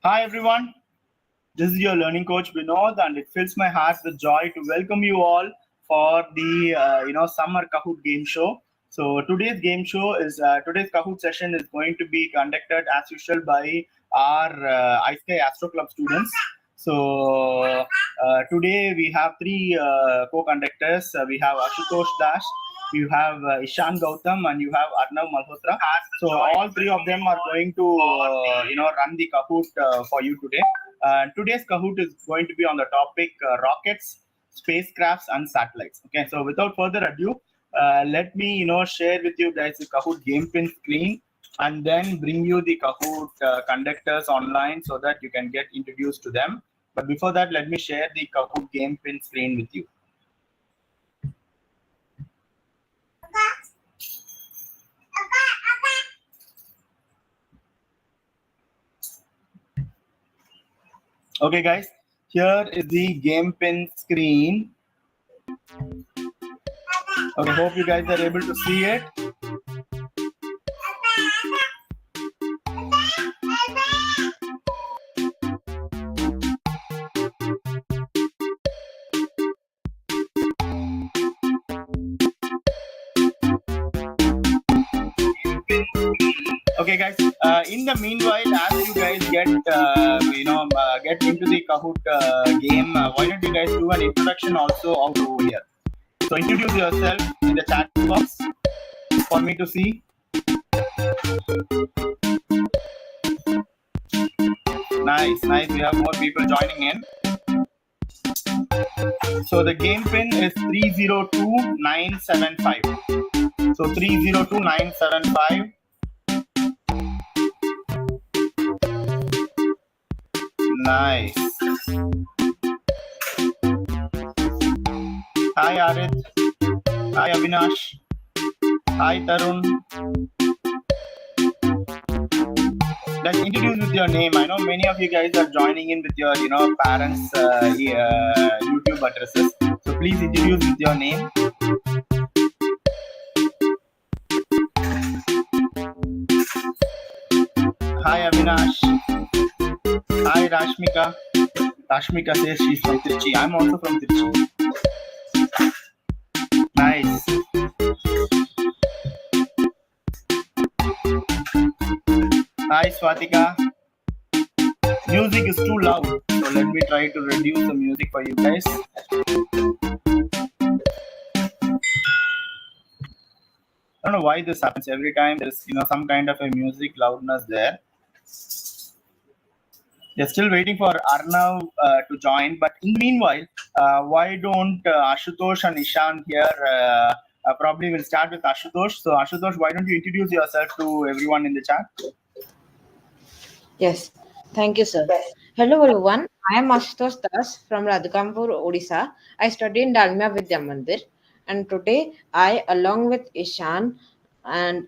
Hi everyone, this is your learning coach Vinod, and it fills my heart with joy to welcome you all for the summer Kahoot game show. So today's Kahoot session is going to be conducted as usual by our iSKY Astro Club students. So today we have three co-conductors. We have Ashutosh Dash, you have Ishan Gautam, and you have Arnav Malhotra. So all three of them are going to run the Kahoot for you today. Today's Kahoot is going to be on the topic rockets, spacecrafts, and satellites. Okay, so without further ado, let me share with you guys the Kahoot game pin screen, and then bring you the Kahoot conductors online so that you can get introduced to them. But before that, let me share the Kahoot game pin screen with you. Okay, guys, here is the game pin screen. Okay, hope you guys are able to see it. Okay, guys. In the meanwhile, as you guys get into the Kahoot game, why don't you guys do an introduction also out over here? So introduce yourself in the chat box for me to see. Nice. We have more people joining in. So the game pin is 302975. So 302975. Nice. Hi Arith. Hi Avinash. Hi Tarun. Let's introduce with your name. I know many of you guys are joining in with your parents' YouTube addresses. So please introduce with your name. Hi Avinash. Hi Rashmika. Rashmika says she's from Trichy. I'm also from Trichy. Nice. Hi Swatika. Music is too loud, so let me try to reduce the music for you guys. I don't know why this happens every time. There's some kind of a music loudness there. They're still waiting for Arnav to join, but in the meanwhile, why don't Ashutosh and Ishan here? Probably we'll start with Ashutosh. So Ashutosh, why don't you introduce yourself to everyone in the chat? Yes, thank you, sir. Hello, everyone. I am Ashutosh Dash from Radhikampur, Odisha. I study in Dalmia Vidya Mandir, and today I, along with Ishan and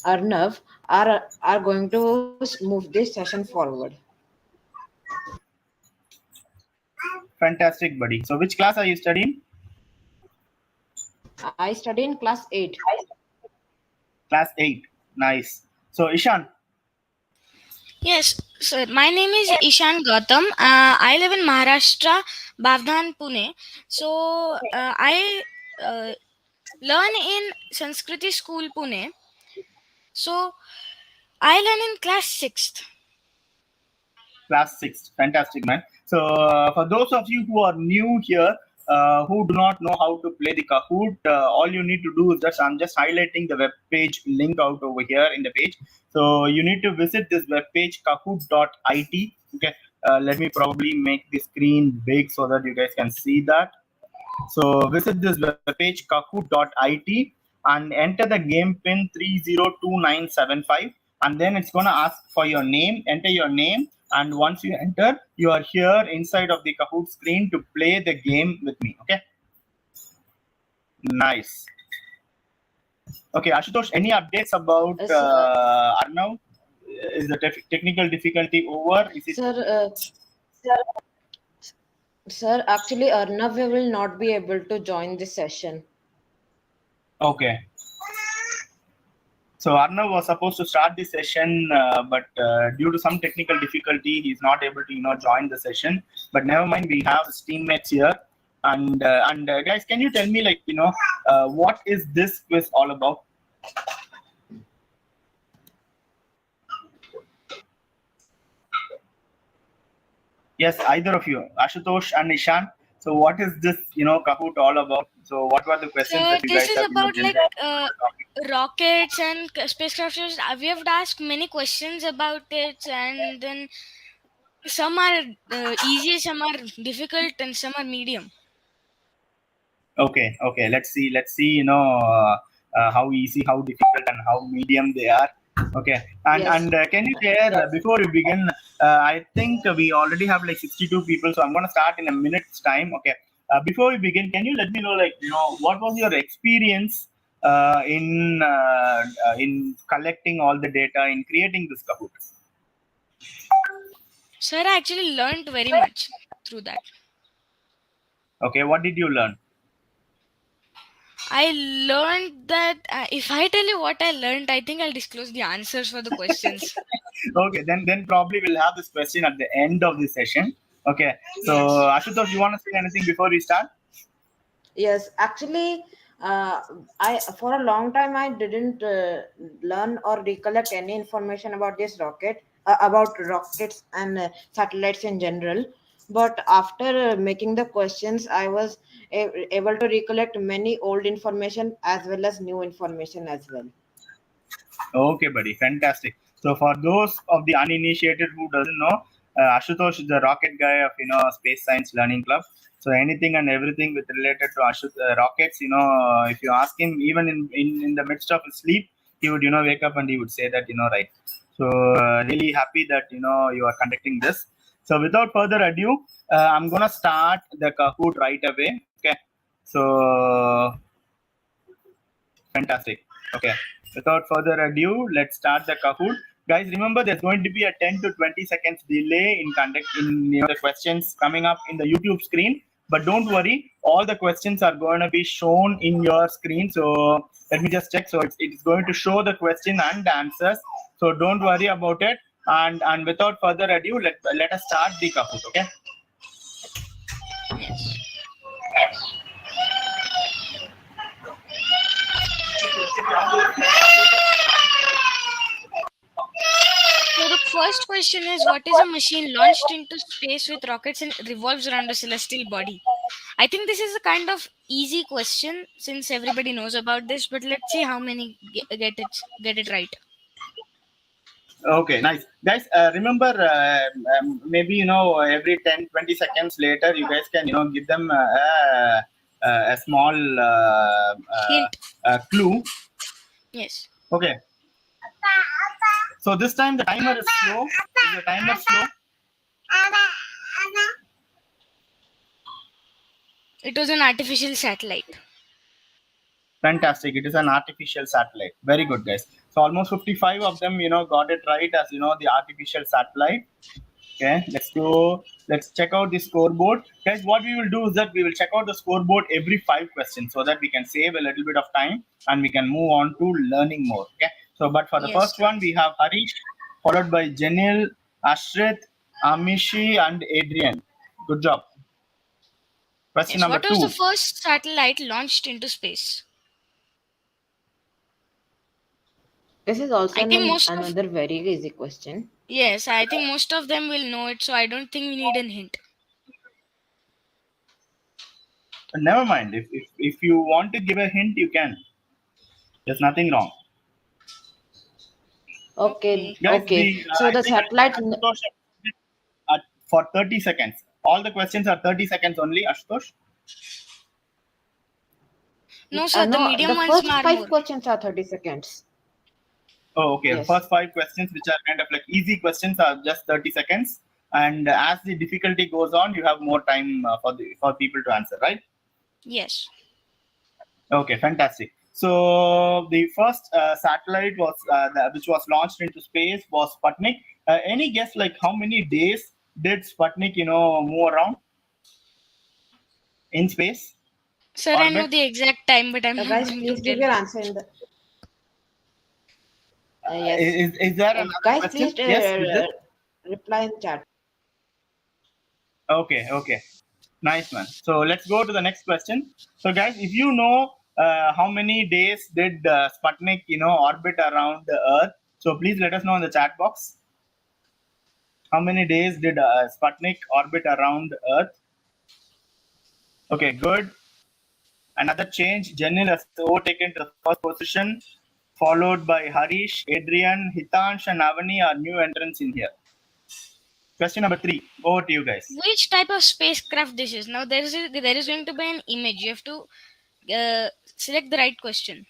Arnav, are going to move this session forward. Fantastic, buddy. So which class are you studying? I study in class 8. Class 8. Nice. So Ishan. Yes, sir. My name is Ishan Gautam. I live in Maharashtra, Bavdhan, Pune. So I learn in Sanskriti School, Pune. So I learn in class 6th. Class 6. Fantastic, man. So for those of you who are new here, who do not know how to play the Kahoot, all you need to do is I'm just highlighting the web page link out over here in the page. So you need to visit this web page, kahoot.it. Okay, let me probably make the screen big so that you guys can see that. So visit this web page, kahoot.it, and enter the game pin 302975, and then it's gonna ask for your name. Enter your name, and once you enter, you are here inside of the Kahoot screen to play the game with me. Okay. Nice. Okay, Ashutosh, any updates about Arnav? Is the technical difficulty over? Is it? Sir, actually, Arnav will not be able to join this session. Okay. So Arnav was supposed to start the session, but due to some technical difficulty, he's not able to join the session. But never mind, we have his teammates here. And guys, can you tell me what is this quiz all about? Yes, either of you, Ashutosh and Ishan. So what is this Kahoot all about? So what were the questions So that you this guys is have about generated for the topic? rockets and spacecraft. We have asked many questions about it, and then some are easy, some are difficult, and some are medium. Okay. Let's see. How easy, how difficult, and how medium they are. Okay. And Yes. and can you share before we begin? I think we already have like 62 people, so I'm gonna start in a minute's time. Okay. Before we begin, can you let me know what was your experience in collecting all the data in creating this Kahoot? Sir, I actually learned very much through that. Okay. What did you learn? I learned that if I tell you what I learned, I think I'll disclose the answers for the questions. Okay, then probably we'll have this question at the end of the session. Okay, so Yes. Ashutosh, you want to say anything before we start? Yes, actually, I for a long time I didn't learn or recollect any information about this rocket, about rockets and satellites in general. But after making the questions, I was able to recollect many old information as well as new information as well. Okay, buddy, fantastic. So for those of the uninitiated who doesn't know, Ashutosh is the rocket guy of Space Science Learning Club. So anything and everything with related to rockets, if you ask him, even in the midst of his sleep, he would wake up and he would say that right. So really happy that you are conducting this. So without further ado, I'm gonna start the Kahoot right away. Okay. So fantastic. Okay. Without further ado, let's start the Kahoot. Guys, remember there's going to be a 10 to 20 seconds delay in conducting the questions coming up in the YouTube screen. But don't worry, all the questions are going to be shown in your screen. So let me just check. So it's going to show the question and the answers. So don't worry about it. And without further ado, let us start the Kahoot. Okay. Yes. So the first question is, what is a machine launched into space with rockets and revolves around a celestial body? I think this is a kind of easy question since everybody knows about this, but let's see how many get it right. Okay, nice. Guys, remember, maybe, every 10, 20 seconds later, you guys can, give them a small Hint. clue. Yes. Okay. So this time the timer is slow. Is the timer slow? It was an artificial satellite. Fantastic. It is an artificial satellite. Very good, guys. So almost 55 of them, got it right as, the artificial satellite. Okay, let's go. Let's check out the scoreboard. Guys, what we will do is that we will check out the scoreboard every 5 questions so that we can save a little bit of time and we can move on to learning more. Okay. So, but for the Yes, first one, we have Harish, followed by Janil, Ashrit, Amishi, and Adrian. Good job. Question Yes. number What was the two. first satellite launched into space? This is also I think most of another very easy question. Yes, I think most of them will know it, so I don't think we need a hint. Never mind. If you want to give a hint, you can. There's nothing wrong. Okay, Okay. Guys, okay. So I the think satellite, Ashutosh for 30 seconds. All the questions are 30 seconds only, Ashutosh. No, sir, the no, medium the ones first are five more. questions are 30 seconds. Oh, okay. Yes. First 5 questions, which are kind of like easy questions, are just 30 seconds. And as the difficulty goes on, you have more time for people to answer, right? Yes. Okay, fantastic. So the first satellite which was launched into space was Sputnik. Any guess like how many days did Sputnik move around in space Sir, I know orbit? the exact time, but I'm not Guys, going to please give tell. your answer in the. Yes. Is there another Guys, question? please Yes, is it? reply in chat. Okay. Nice, man. So let's go to the next question. So, guys, if you know how many days did Sputnik, orbit around the Earth, so please let us know in the chat box. How many days did Sputnik orbit around Earth? Okay, good. Another change. Janil has overtaken to the first position, followed by Harish, Adrian, Hitansh, and Avani are new entrants in here. Question number 3. Over to you guys. Which type of spacecraft this is? Now there is going to be an image. You have to select the right question.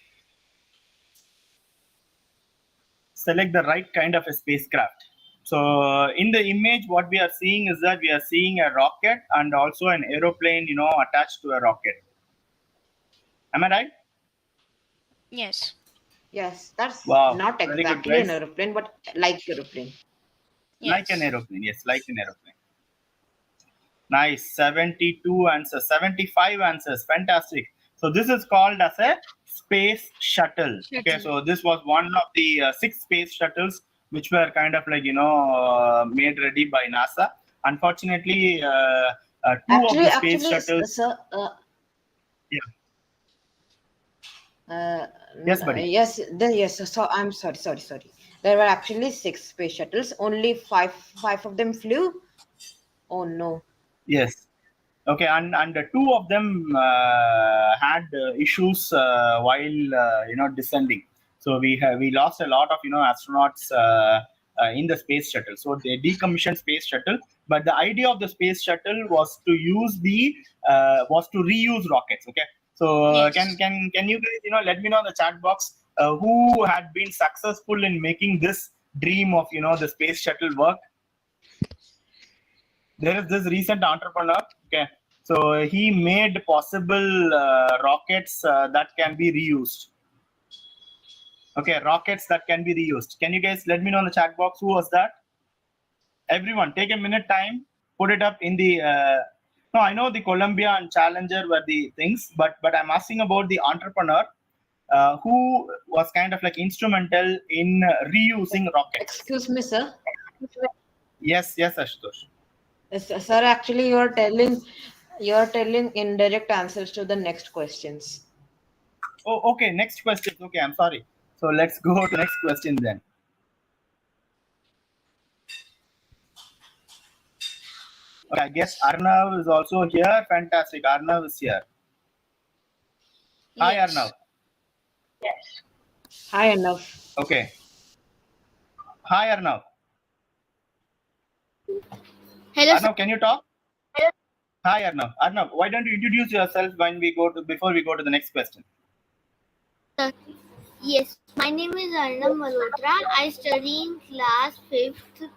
Select the right kind of a spacecraft. So in the image, what we are seeing is that we are seeing a rocket and also an aeroplane, attached to a rocket. Am I right? Yes. Yes, that's Wow, not very good, exactly an guys. aeroplane, but like aeroplane. Like an Yes. aeroplane, yes, like an aeroplane. Nice, 72 answers, 75 answers, fantastic. So this is called as a space shuttle. Okay, Shuttle. so this was one of the 6 space shuttles which were kind of like made ready by NASA. Unfortunately, 2 of the space shuttles. Sir, Yeah. Yes, buddy. yes. So I'm sorry. There were actually 6 space shuttles. Only five of them flew. Oh no. Yes. Okay, and the 2 of them had issues while descending. So we lost a lot of astronauts in the space shuttle. So they decommissioned space shuttle, but the idea of the space shuttle was to reuse rockets. Okay, so Yes. can you guys let me know in the chat box who had been successful in making this dream of the space shuttle work? There is this recent entrepreneur. Okay, so he made possible rockets that can be reused. Okay, rockets that can be reused. Can you guys let me know in the chat box who was that? Everyone take a minute time, put it up in the no, I know the Columbia and Challenger were the things, but I'm asking about the entrepreneur who was kind of like instrumental in reusing rockets. Excuse me, sir. Yes, Ashutosh. Sir, actually, you're telling indirect answers to the next questions. Oh, okay. Next question. Okay, I'm sorry. So let's go to next question then. Okay, I guess Arnav is also here. Fantastic. Arnav is here. Hi, Yes. Arnav. Hi, enough. Okay. Hi, Arnav. Hello, sir. Arnav, can you talk? Hi, Arnav. Arnav, why don't you introduce yourself before we go to the next question? Yes, my name is Arnav Malhotra. I study in class 5th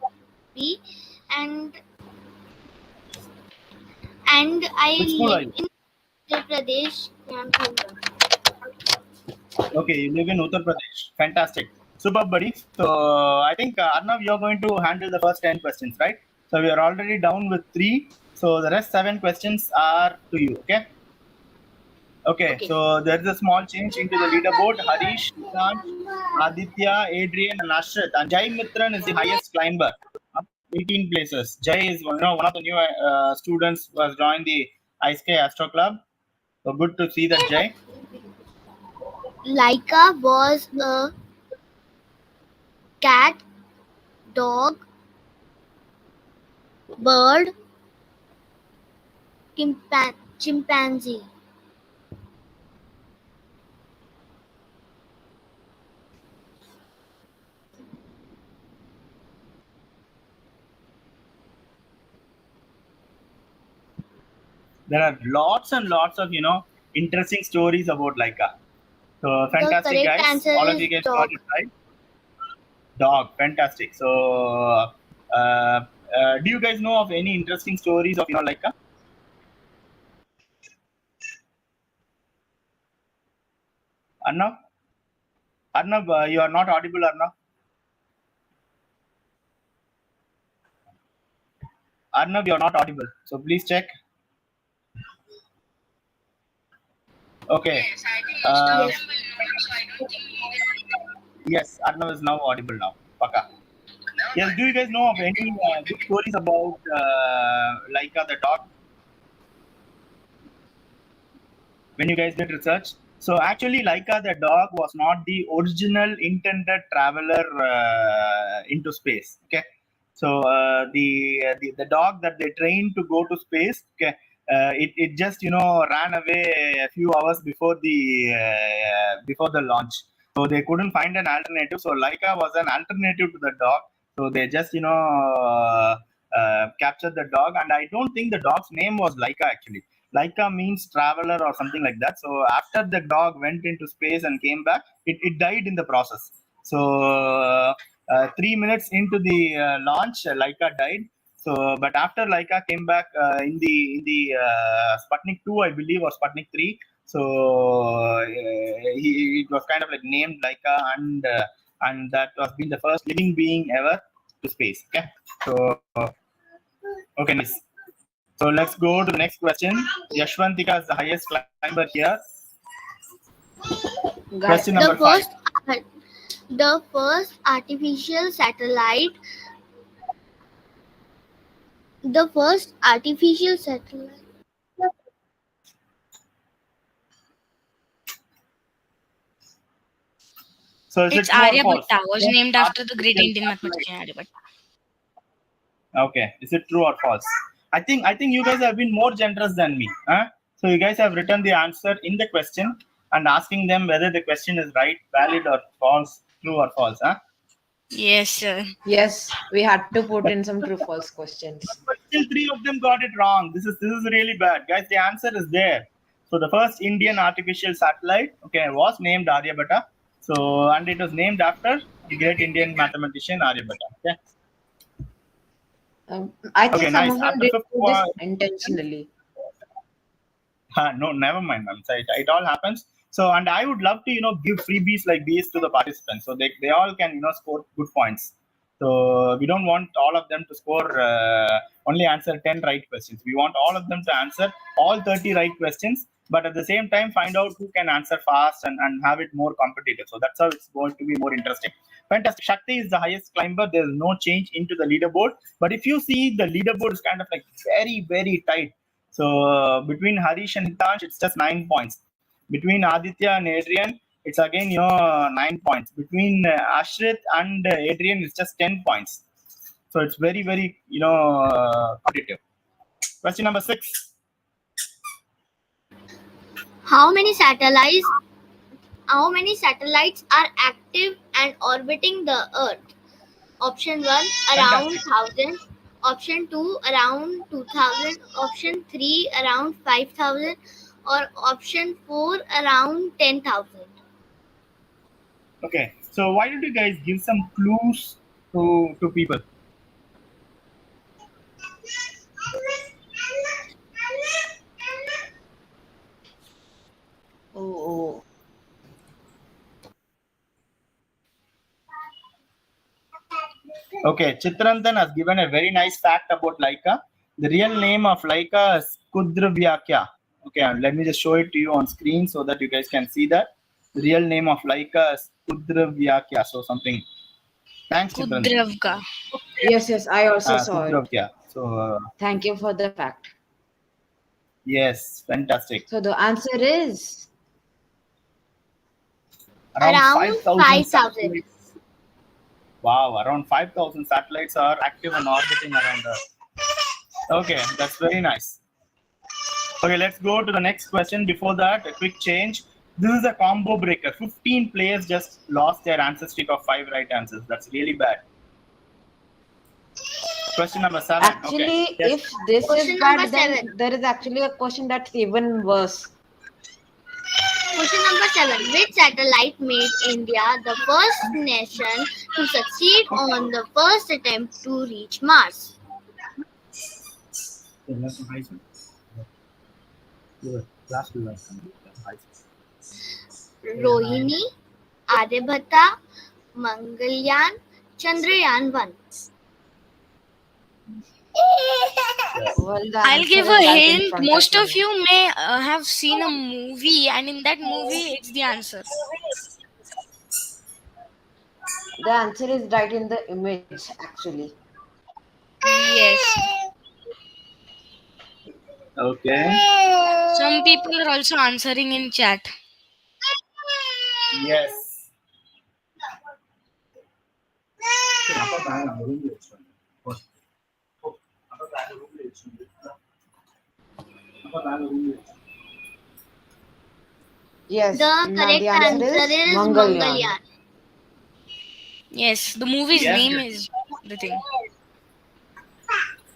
B and I Which school are live you? in Uttar Pradesh, Ramchundra. Okay, you live in Uttar Pradesh. Fantastic. Super, buddy. So I think Arnav, you're going to handle the first 10 questions, right? So we are already down with 3. So the rest 7 questions are to you. Okay. Okay, Okay. so there's a small change into the leaderboard. Harish, Nishan, Aditya, Adrian, and Ashrit. And Jai Mitran is the highest climber, up 18 places. Jai is one of the new students who has joined the iSKY Astro Club. So good to see that, Jai. Laika was a cat, dog, bird, chimpanzee. There are lots and lots of interesting stories about Laika. So The fantastic, correct guys! answer All of is you guys got dog. it right. Dog, fantastic. So, do you guys know of any interesting stories of Laika? Arnav? Arnav, you are not audible, Arnav. Arnav, you are not audible. So please check. Okay. Yes. Yes, Arnav is now audible now. Paka. Yes, do you guys know of any good stories about Laika the dog? When you guys did research? So actually, Laika the dog was not the original intended traveler into space. Okay, so the dog that they trained to go to space. Okay, it just ran away a few hours before the launch. So they couldn't find an alternative. So Laika was an alternative to the dog. So they just captured the dog, and I don't think the dog's name was Laika actually. Laika means traveler or something like that. So after the dog went into space and came back, it died in the process. So 3 minutes into the launch, Laika died. So, but after Laika came back in the Sputnik 2, I believe, or Sputnik 3. So it was kind of like named Laika, and that was been the first living being ever to space. Okay, so okay, nice. So let's go to the next question. Yashwantika is the highest climber here. Question number 5. The first artificial satellite. The first artificial satellite. So is It's it true or false? Aryabhatta, was named after the great Indian mathematician Aryabhatta. Okay, is it true or false? I think you guys have been more generous than me. Huh? So you guys have written the answer in the question and asking them whether the question is right, valid, or false, true or false. Huh? Yes, sir. Yes, we had to put in some true false questions. But still, 3 of them got it wrong. This is really bad, guys. The answer is there. So the first Indian artificial satellite, okay, was named Aryabhatta. So and it was named after the great Indian mathematician Aryabhatta. Okay. I think Okay, some nice. of them After did fifth do this intentionally. no, never mind, ma'am. So it all happens. So, and I would love to, give freebies like these to the participants, so they all can, score good points. So we don't want all of them to score only answer 10 right questions. We want all of them to answer all 30 right questions, but at the same time find out who can answer fast and have it more competitive. So that's how it's going to be more interesting. Fantastic. Shakti is the highest climber. There's no change into the leaderboard. But if you see, the leaderboard is kind of like very, very tight. So between Harish and Hitansh, it's just 9 points. Between Aditya and Adrian, it's again 9 points. Between Ashrit and Adrian, it's just 10 points. So it's very, very competitive. Question number 6. How many satellites are active and orbiting the Earth? Option 1, around Fantastic. 1000. Option 2, around 2000. Option 3, around 5000. Or option 4, around 10,000. Okay, so why don't you guys give some clues to people? Oh. Okay, Chitrantan has given a very nice fact about Laika. The real name of Laika is Kudravyakya. Okay, let me just show it to you on screen so that you guys can see that. The real name of Laika is Kudravyakya. So something. Thanks, Chitrantan. Kudravka. Yes, I also saw it. Kudravya. So Thank you for the fact. yes, fantastic. So the answer is Around 5,000. satellites. Wow, around 5,000 satellites are active and orbiting around Earth. Okay, that's very nice. Okay, let's go to the next question. Before that, a quick change. This is a combo breaker. 15 players just lost their answer streak of 5 right answers. That's really bad. Question number 7. actually, Okay. Yes. if this Question is bad, number then 7. there is actually a question that's even worse. Question number 7. Which satellite made India the first nation to succeed on the first attempt to reach Mars? Rohini, Aryabhatta, Mangalyaan, Chandrayaan 1. Well, the I'll answer give is a right in hint. front Most of of you may have seen a movie, and in that movie, it's the answer. The answer is right in the image, actually. Yes. Okay. Some people are also answering in chat. Yes. Yes, The now the correct answer answer is is Mangalyan. Mangalyan. Yes, the movie's Yes. name is the thing.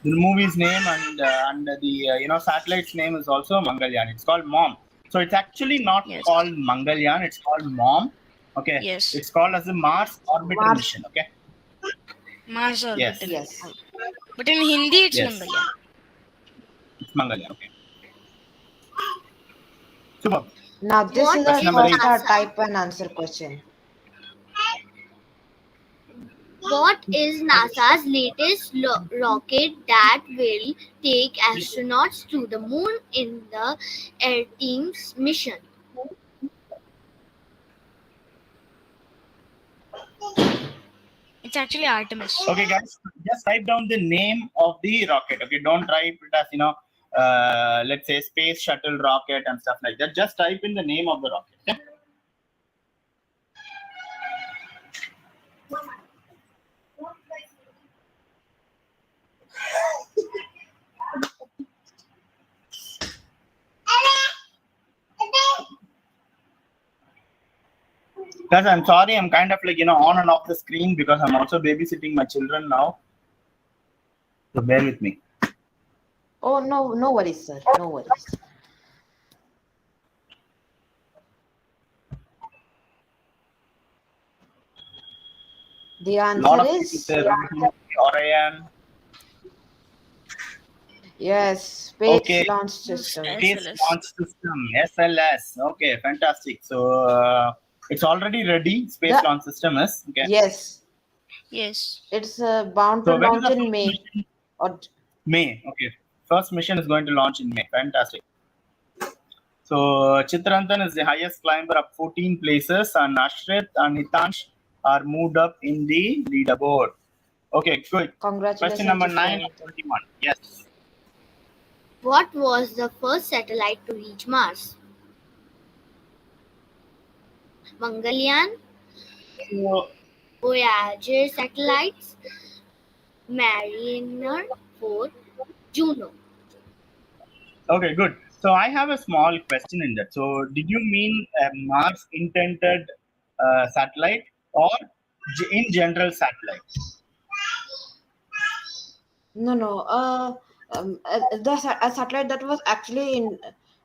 The movie's name and the satellite's name is also Mangalyan. It's called Mom. So it's actually not Yes. called Mangalyan. It's called Mom. Okay. Yes. It's called as a Mars orbiter Mars. mission. Okay. Mars Yes. orbital. Yes. But in Hindi, it's Yes. Mangalyan. It's Mangalyan. Okay. Super. Now this What is Question our number is eight. first NASA? type and answer question. What is NASA's latest rocket that will take astronauts to the moon in the Artemis mission? It's actually Artemis. Okay, guys, just type down the name of the rocket. Okay, don't type it as let's say space shuttle rocket and stuff like that. Just type in the name of the rocket. Okay? Guys, I'm sorry, I'm kind of on and off the screen because I'm also babysitting my children now. So bear with me. Oh, no, no worries, sir. No worries. The Lot answer of people is say Orion. yes, Space Okay. Launch System. Space SLS. Launch System, SLS. Okay, fantastic. So it's already ready. Space The- Launch System is okay. Yes, Yes. it's bound to So when is launch the in first May. mission? Or May. Okay. First mission is going to launch in May. Fantastic. So Chitrantan is the highest climber up 14 places, and Ashrit and Hitansh are moved up in the leaderboard. Okay, good. congratulations, Question number 9 Chitran. of 21. Yes. What was the first satellite to reach Mars? Mangalyan, So, Voyager satellites, Mariner 4, Juno. okay, good. So I have a small question in that. So did you mean a Mars intended satellite or in general satellite? No. A satellite that was actually in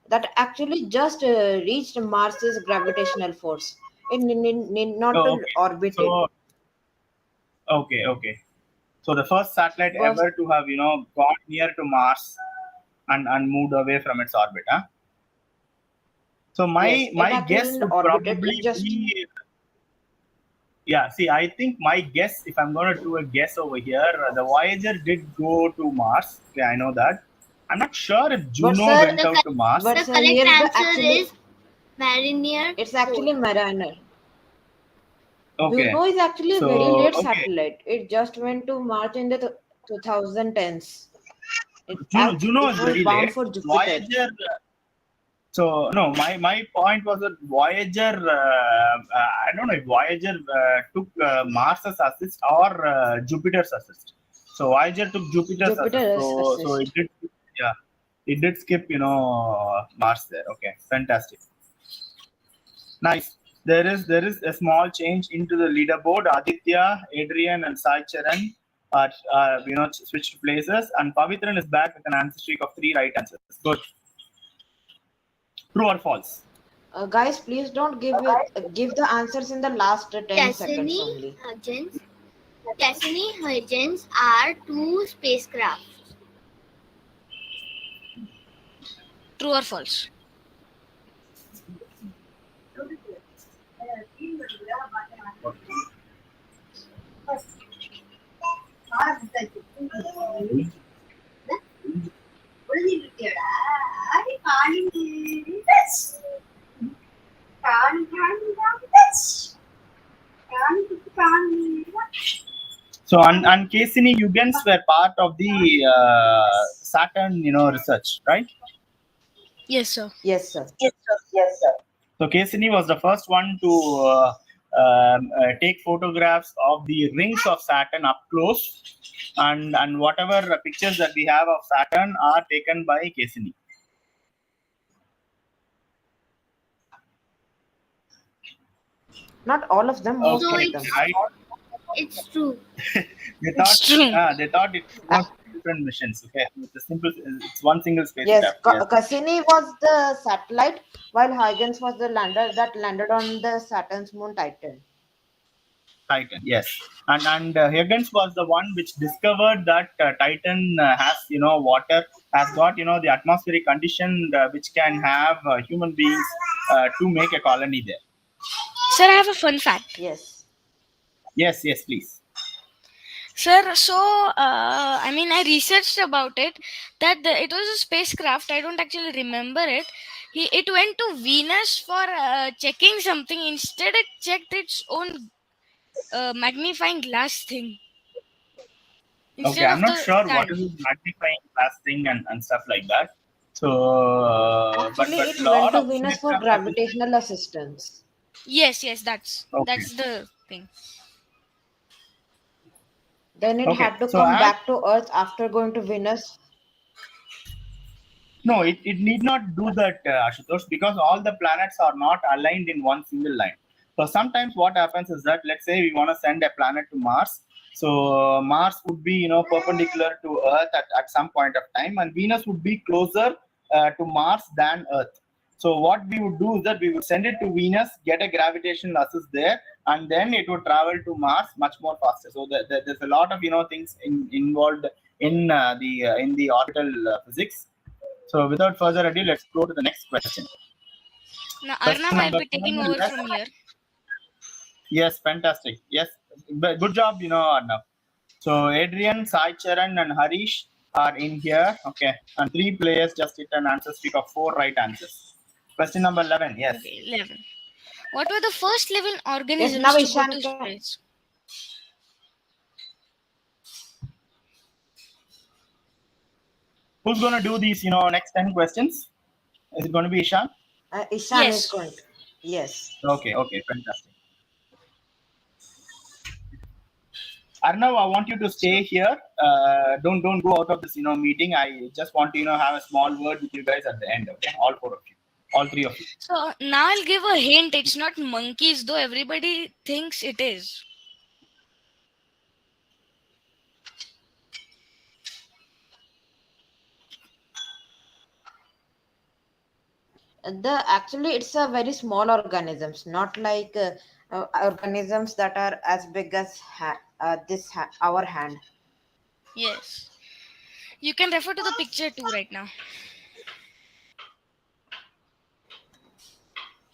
that actually just reached Mars's gravitational force. It need not Oh, to okay. orbit it. So okay. So the first satellite But ever to have gone near to Mars and moved away from its orbit, huh? So yes, it my actually guess didn't would orbit it. probably It just be, yeah. See, I think my guess, if I'm going to do a guess over here, the Voyager did go to Mars. Okay, I know that. I'm not sure if but Juno sir, went out to Mars. but The sir, correct here the answer actually is Mariner it's 4. actually Mariner. Okay, Juno is actually a very so late okay, satellite. It just went to Mars in the 2010s. Juno It is was very bound late. for Jupiter. Voyager. So no, my point was that Voyager. I don't know if Voyager took Mars's assist or Jupiter's assist. So Voyager took Jupiter's assist. Jupiter's So it assist. did, yeah, it did skip Mars there. Okay, fantastic, nice. There is a small change into the leaderboard. Aditya, Adrian, and Sai Charan are switched places, and Pavitran is back with an answer streak of 3 right answers. Good. True or false? Guys, please don't give the answers in the last 10 seconds only. Cassini Huygens are two spacecraft. True or false? So and Cassini-Huygens were part of the Saturn, research, right? Yes, sir. Yes, sir. Yes, sir. So Cassini was the first one to take photographs of the rings of Saturn up close, and whatever pictures that we have of Saturn are taken by Cassini. Not all of them, most So Okay, of them. right. it's true. It's true. They thought it was different missions. Okay, it's one single Yes, spacecraft. Yes. Cassini was the satellite, while Huygens was the lander that landed on the Saturn's moon Titan. Titan, yes, and Huygens was the one which discovered that Titan has water, has got the atmospheric condition which can have human beings to make a colony there. Sir, I have a fun fact. Yes. Yes, please. Sir, so I researched about it that it was a spacecraft. I don't actually remember it. It went to Venus for checking something. Instead, it checked its own magnifying glass thing Okay, instead I'm of not the sure what sand. is this magnifying glass thing and stuff like that. So, but Actually, it went lot to of Venus for spacecraft are visiting. gravitational assistance. Yes, Okay, that's the thing. Then it okay. had to So come as back to Earth after going to Venus. No, it need not do that, Ashutosh, because all the planets are not aligned in one single line. So sometimes what happens is that, let's say we want to send a planet to Mars. So Mars would be perpendicular to Earth at some point of time, and Venus would be closer to Mars than Earth. So what we would do is that we would send it to Venus, get a gravitational assist there, and then it would travel to Mars much more faster. So there's a lot of things involved in the orbital physics. So without further ado, let's go to the next question. Now, Question Arnav, I'll number be taking 7. over from here. Yes, fantastic. Yes, good job, Arnav. So Adrian, Sai Charan, and Harish are in here. Okay, and 3 players just hit an answer streak of 4 right answers. Question number 11. Yes. Okay, 11. What were the first living Yes, organisms now to go Ishan to can. space? Who's going to do these, next 10 questions? Is it going to be Ishan? Ishan is Yes. going to. Yes. Okay, fantastic. Arnav, I want you to stay here. Don't go out of this meeting. I just want to have a small word with you guys at the end. Okay, all 4 of you, all 3 of you. So now I'll give a hint. It's not monkeys, though everybody thinks it is. Actually it's a very small organisms, not like organisms that are as big as our hand. Yes. You can refer to the picture too right now.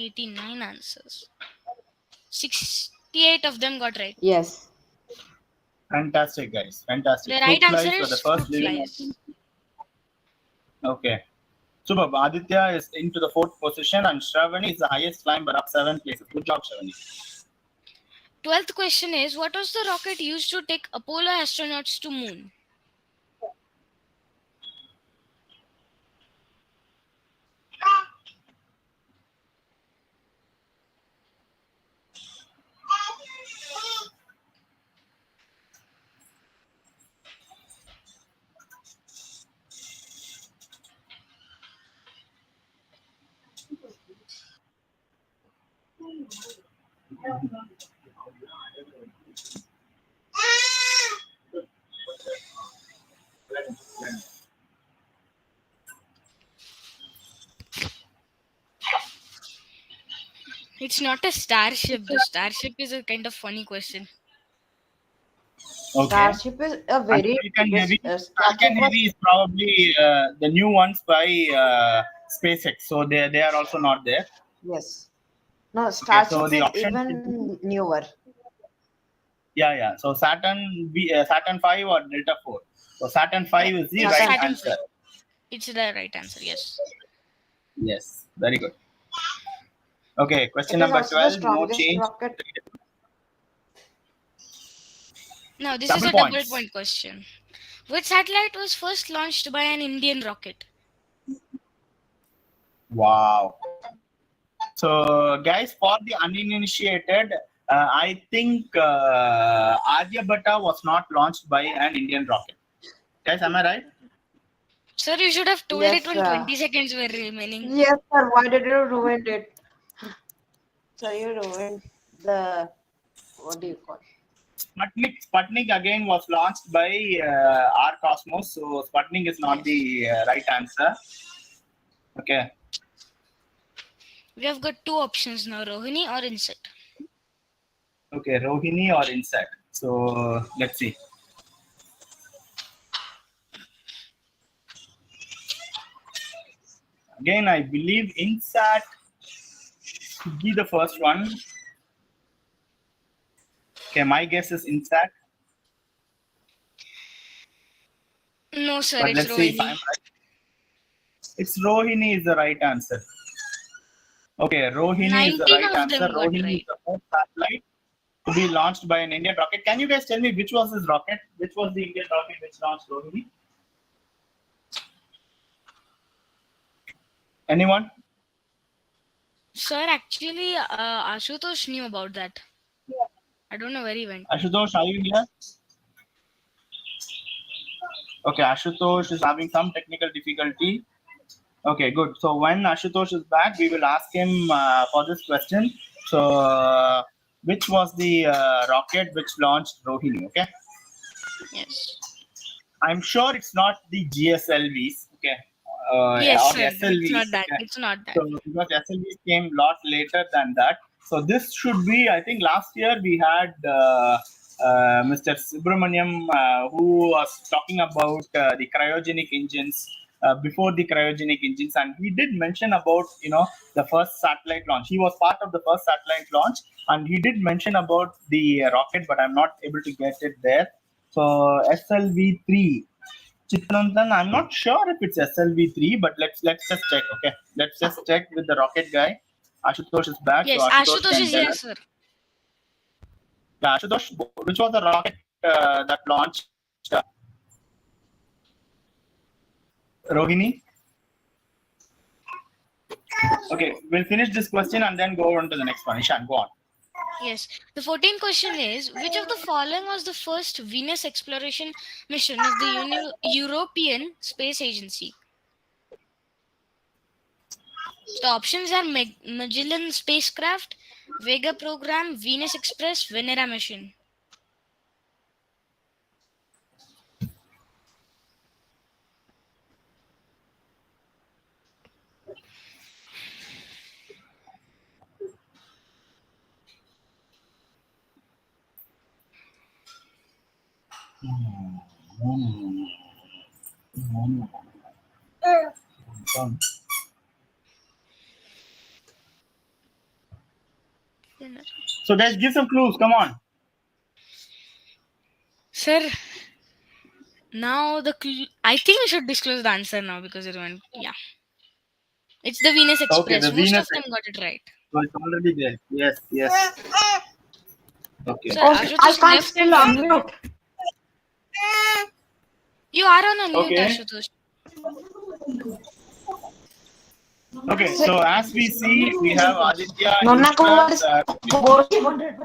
89 answers. 68 of them got right. Yes. Fantastic, guys. Fantastic. The Fruit right answer flies were the is first fruit living flies. organisms. Okay. Superb. Aditya is into the 4th position, and Shravani is the highest climber, up 7 places. Good job, Shravani. 12th question is, what was the rocket used to take Apollo astronauts to moon? It's not a starship. The starship is a kind of funny question. Okay. Starship is a And very Falcon biggest Heavy, Starship Falcon was. Heavy is probably the new ones by SpaceX. So they are also not there. Yes. No, Okay. So Starship the is option is even newer. yeah. So Saturn 5 or Delta 4. So Saturn 5 is the It's right Saturn. Saturn answer. 5. It's the right answer, yes. Yes. Very good. Okay. Question It is number also the 12. No strongest change. rocket. Now, this is Double a double points. point question. Which satellite was first launched by an Indian rocket? Wow. So, guys, for the uninitiated, I think Aryabhatta was not launched by an Indian rocket. Guys, am I right? Sir, you should have told Yes, it when 20 seconds were remaining. yes, sir. Why did you ruin it? So you ruined the, what do you call? Sputnik again was launched by our Cosmos, so Sputnik is not Yes. the right answer. Okay. We have got two options now, Rohini or Inset. Okay, Rohini or Insect. So let's see. Again, I believe Insat should be the first one. Okay, my guess is Insat. No, sir, But it's let's see if I'm Rohini. right. It's Rohini is the right answer. Okay, Rohini is the 19 right of answer. them got Rohini is right. the first satellite to be launched by an Indian rocket. Can you guys tell me which was this rocket? Which was the Indian rocket which launched Rohini? Anyone? Sir, actually, Ashutosh knew about that. I don't know where he went. Ashutosh, are you here? Okay, Ashutosh is having some technical difficulty. Okay, good. So when Ashutosh is back, we will ask him for this question. So, which was the rocket which launched Rohini? Okay, Yes. I'm sure it's not the GSLVs. Okay, Yes, or sir. It's not SLVs. that. Okay, It's not that. so because SLVs came a lot later than that. So this should be. I think last year we had Mr. Subramaniam who was talking about the cryogenic engines. Before the cryogenic engines, and he did mention about the first satellite launch. He was part of the first satellite launch, and he did mention about the rocket, but I'm not able to get it there. So SLV3, Chitrantan, I'm not sure if it's SLV3, but let's just check. Okay, let's just check with the rocket guy. Ashutosh is back, so Yes, Ashutosh Ashutosh can is tell here, us. sir. Yeah, Ashutosh, which was the rocket that launched Rohini? Okay, we'll finish this question and then go on to the next one. Ishan, go on. Yes. The 14th question is, which of the following was the first Venus exploration mission of the European Space Agency? The options are Magellan spacecraft, Vega program, Venus Express, Venera mission. So guys, give some clues. Come on. Sir, now I think we should disclose the answer now because it went. Yeah, it's the Venus Okay, Express. the Most Venus. of them got it right. So it's already there. Yes, yes. Okay. Sir, Oh, I Ashutosh can't left. still unmute. You are on unmute, Okay. Ashutosh. Okay, so as we see, we have Aditya Nonna Yusuf, ko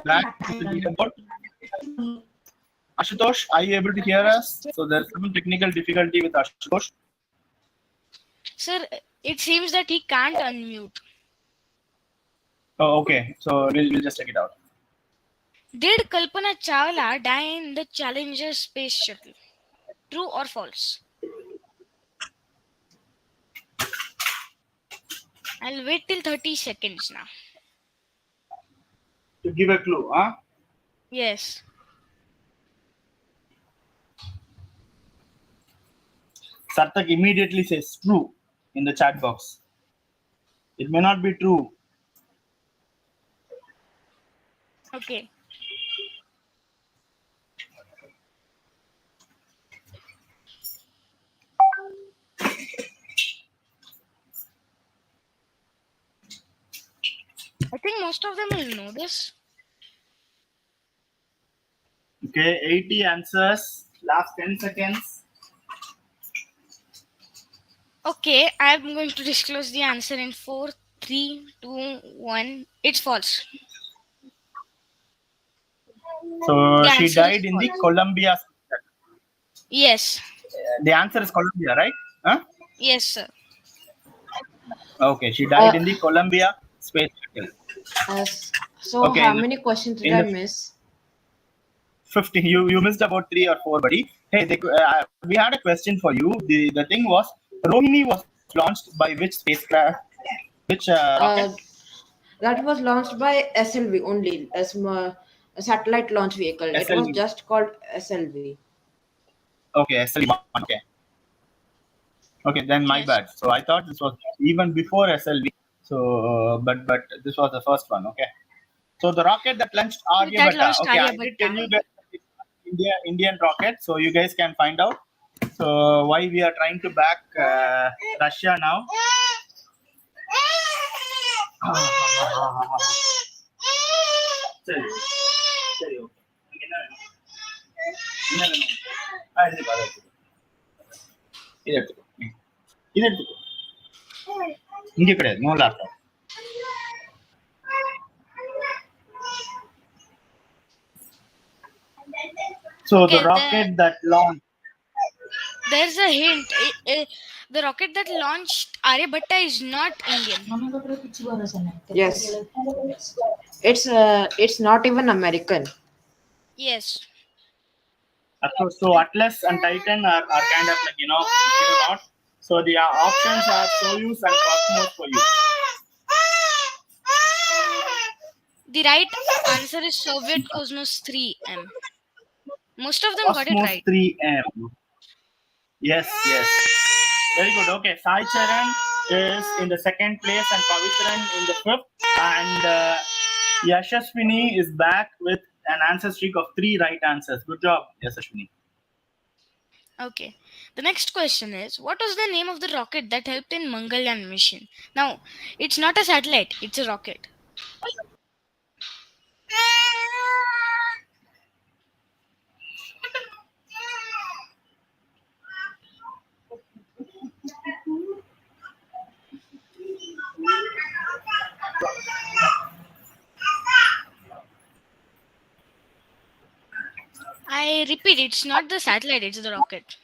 back to the leaderboard. Ashutosh, are you able to hear us? So there's some technical difficulty with Ashutosh. Sir, it seems that he can't unmute. Oh, okay. So we'll just check it out. Did Kalpana Chawla die in the Challenger space shuttle? True or false? I'll wait till 30 seconds now. To give a clue, huh? Yes. Sarthak immediately says true in the chat box. It may not be true. Okay. I think most of them will know this. Okay, 80 answers. Last 10 seconds. Okay, I'm going to disclose the answer in 4, 3, 2, 1. It's false. So The she answer is died in the false. Columbia. Yes. The answer is Columbia, right? Huh? Yes, sir. Okay, she Uh, died in the Columbia Space Shuttle. so Okay, how many questions did in I the miss? 50, you missed about 3 or 4, buddy. Hey, we had a question for you. The thing was, Rohini was launched by which spacecraft? Which rocket? Uh, that was launched by SLV only, a satellite launch vehicle. It was SLV. just called SLV. Okay, SLV. Okay. Okay, then my Yes. bad. So I thought this was even before SLV. So, but this was the first one. Okay. So the rocket that launched That Aryabhatta. launched Okay, I did tell Aryabhatta. you that it's Indian rocket. So you guys can find out. So why we are trying to back Russia now? சரி சரி okay உங்களுக்கு என்ன வேணும் என்ன வேணும் இது பாரு இது எடுத்துக்கோ இது எடுத்துக்கோ இங்கே கிடையாது no laptop. So Okay, the rocket that launched. there's a hint. The rocket that launched Aryabhatta is not Indian. Yes, it's not even American. Yes. So Atlas and Titan are kind of like given out. So the options are Soyuz and Cosmos for you. The right answer is Soviet Cosmos 3M. Most of them got it Cosmos right. 3M. Yes, yes. Very good. Okay, Sai Charan is in the second place and Pavitran in the fifth. And Yashaswini is back with an answer streak of 3 right answers. Good job, Yashaswini. Okay. The next question is, what was the name of the rocket that helped in Mangalyaan mission? Now, it's not a satellite, it's a rocket. I repeat, it's not the satellite, it's the rocket.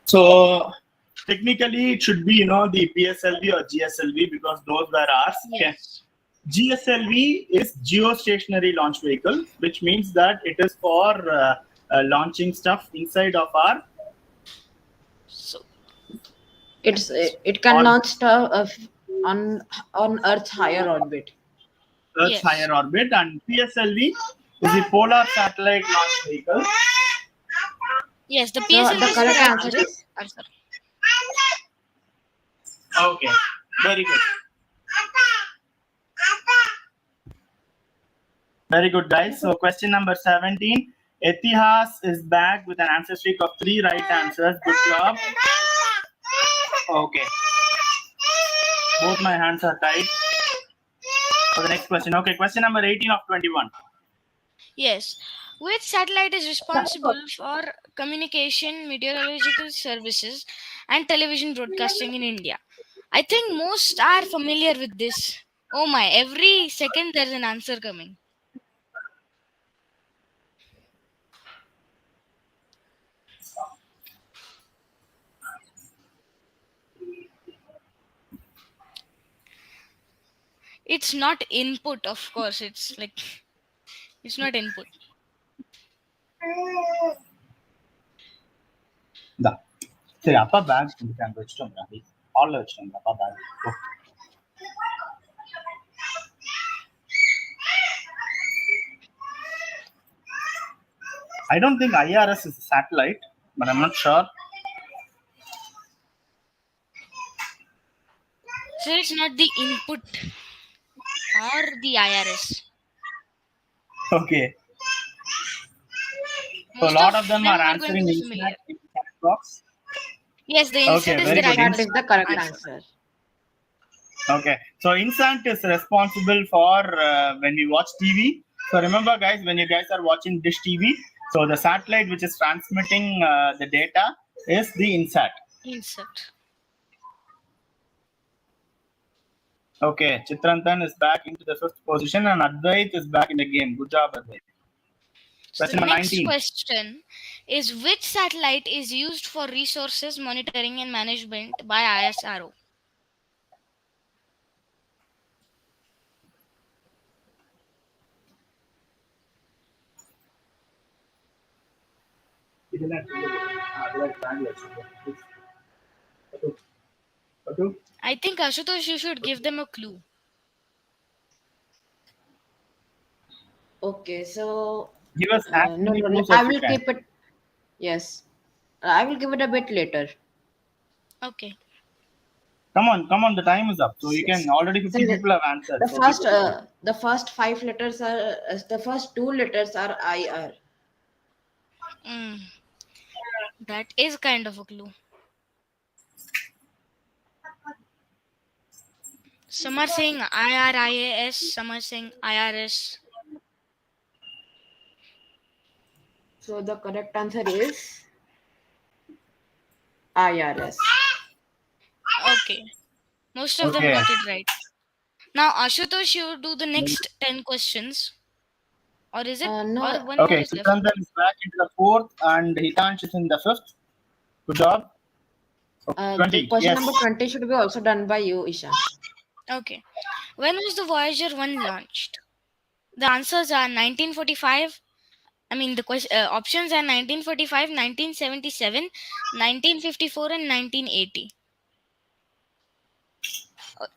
So technically, it should be the PSLV or GSLV because those were ours. Okay. Yes. GSLV is geostationary launch vehicle, which means that it is for launching stuff inside of our. So, It can launch stuff on Earth's higher orbit. Earth's yes. higher orbit, and PSLV is the polar satellite launch vehicle. Yes, the So PSLV the is the correct right answer is answer. Okay, very good. Very good, guys. So question number 17. Etihas is back with an answer streak of 3 right answers. Good job. Okay. Both my hands are tied. For the next question. Okay, question number 18 of 21. Yes. Which satellite is responsible for communication, meteorological services, and television broadcasting in India? I think most are familiar with this. Oh my, every second there's an answer coming. It's not input, of course. It's not input. சரி அப்பா back அங்கே வச்சுட்டோம் ஹாலில் வச்சுட்டோம் அப்பா back. I don't think IRS is a satellite, but I'm not sure. So it's not the input or the IRS. Okay. So a Most lot of them are going answering to be INSAT familiar. in chat box. Yes, the Okay, INSAT is very the good. right that is the correct answer. Okay, so InSat is responsible for when we watch TV. So remember, guys, when you guys are watching Dish TV, so the satellite which is transmitting the data is the InSat. Insert. Okay, Chitrantan is back into the fifth position and Advait is back in the game. Good job, Advait. So the Question number next 19. question is, which satellite is used for resources monitoring and management by ISRO? I think Ashutosh, you should give them a clue. Okay, so Give us as no, many no, clues I as you will can. keep it. Yes, I will give it a bit later. Okay. Come on, the time is up. So you Yes. can already So 50 people have answered. the So give first, us a clue. the first five letters are the first two letters are IR. Mm, that is kind of a clue. Some are saying IRIAS, some are saying IRS. So the correct answer is IRS. Okay. Most of them Okay. got it right. Now, Ashutosh, you do the next 10 questions. Or is it? Or No, one more Okay, is left? Chitrantan is back into the fourth and Hitansh is in the fifth. Good job. So the 20. question Yes. number 20 should be also done by you, Ishan. Okay. When was the Voyager 1 launched? The answers are 1945. I mean, the options are 1945, 1977, 1954, and 1980.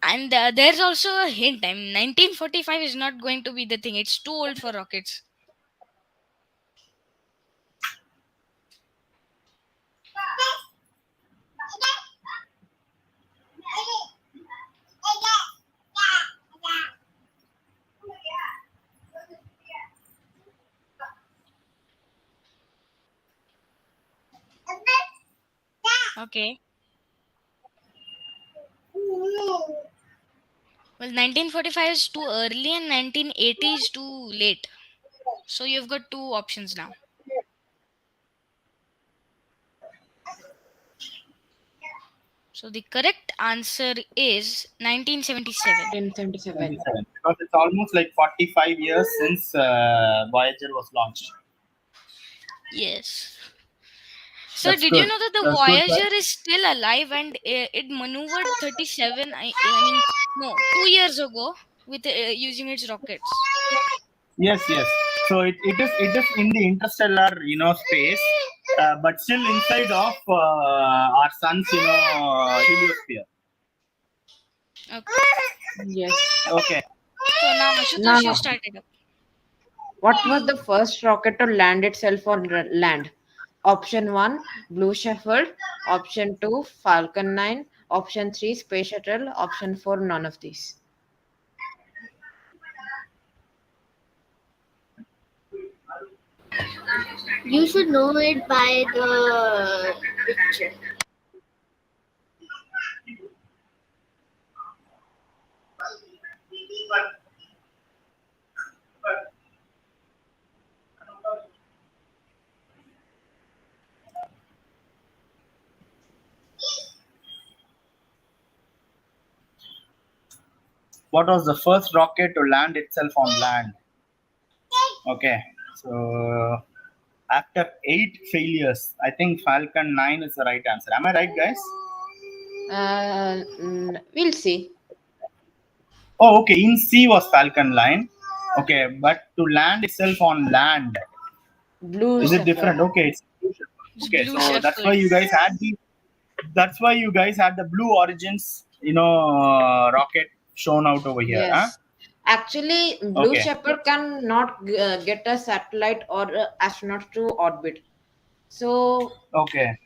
And there's also a hint. I mean, 1945 is not going to be the thing. It's too old for rockets. Okay. Well, 1945 is too early and 1980 is too late. So you've got two options now. So the correct answer is 1977. 1077. 27. Because it's almost like 45 years since Voyager was launched. Yes. So That's did you good. know that the That's good, Voyager guys. is still alive and it maneuvered 37, I mean, no, 2 years ago with using its rockets. Yes, yes. So it is in the interstellar space, but still inside of our sun's heliosphere. Okay. Yes. Okay. So now Now, Ashutosh, you started up. what was the first rocket to land itself on land? Option 1, Blue Shepherd. Option 2, Falcon 9. Option 3, Space Shuttle. Option 4, none of these. You should know it by the picture. What was the first rocket to land itself on land? Okay. So after 8 failures, I think Falcon 9 is the right answer. Am I right, guys? We'll see. Oh, okay. In sea was Falcon 9. Okay, but to land itself on land, Blue is it Shepherd. different? Okay, it's It's okay. Blue So that's why Shepherd. you guys had the. That's why you guys had the Blue Origins, rocket shown out over here. Huh? Yes. Actually, Blue Okay. Shepard can not get a satellite or astronaut to orbit. So, Okay.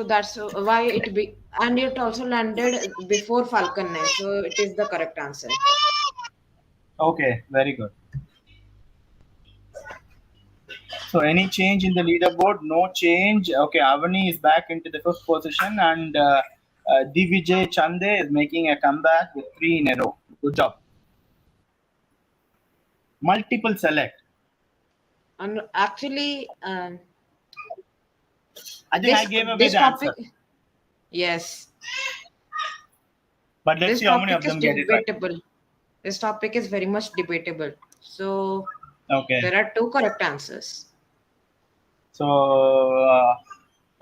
that's why it be, and it also landed before Falcon 9. So it is the correct answer. Okay. Very good. So any change in the leaderboard? No change. Okay, Avani is back into the fifth position, and Divijay Chande is making a comeback with 3 in a row. Good job. Multiple select. And actually, I think I gave away this the topic, answer. yes, But let's this see how many topic of is them get it right. debatable. This topic is very much debatable. So Okay. there are two correct answers. So